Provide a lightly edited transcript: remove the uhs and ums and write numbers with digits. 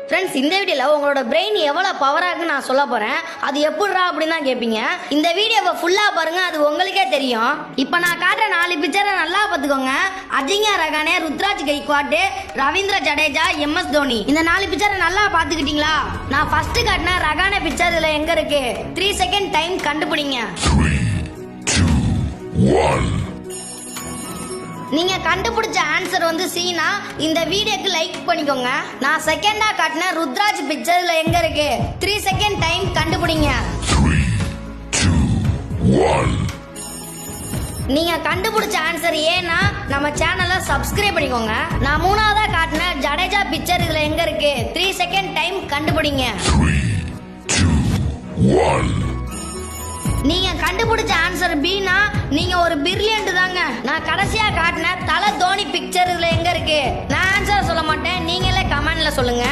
Friends, இந்த வீடியோவில் உங்களோட பிரெயின் எவ்வளோ பவராக இருக்குன்னு நான் சொல்ல போகிறேன். அது எப்படிரா அப்படின்னு தான் கேட்பீங்க. இந்த வீடியோவை ஃபுல்லாக பாருங்க, அது உங்களுக்கே தெரியும். இப்போ நான் காட்டுற 4 பிக்சரை நல்லா பார்த்துக்கோங்க. அஜிங்கியா ரகானே, ருத்ராஜ் கைக்வாட், ரவீந்திர ஜடேஜா, MS தோனி. இந்த 4 பிக்சரை நல்லா பார்த்துக்கிட்டீங்களா? நான் ஃபர்ஸ்ட் காட்டின ரகானே பிக்சர் இதில் எங்க இருக்கு? 3 செகண்ட் டைம் கண்டுபிடிங்க. 3, 2, 1. நீங்க கண்டுபிடிச்ச ஆன்சர் வந்து சீனா. இந்த வீடியோக்கு லைக் பண்ணிக்கோங்க. நான் செகண்டா காட்டின ருத்ராஜ் பிக்சர்ல எங்க இருக்கு? 3 செகண்ட் டைம் கண்டுபிடிங்க. 3, 2, 1. நீங்க கண்டுபிடிச்ச ஆன்சர் ஏன்னா நம்ம சேனலை சப்ஸ்கிரைப் பண்ணிக்கோங்க. நான் 3ஆவதா காட்டின ஜடேஜா பிக்சர் இதுல எங்க இருக்கு? 3 செகண்ட் டைம் கண்டுபிடிங்க. 3, 2, 1. நீங்க கண்டுபிடிச்ச ஆன்சர் பீனா. நீங்க ஒரு பிரில்லியன்ட் தாங்க. நான் கடைசியா காட்டின தல தோனி பிக்சர் இதுல எங்க இருக்கு? நான் ஆன்சர் சொல்ல மாட்டேன், நீங்களே கமெண்ட்ல சொல்லுங்க.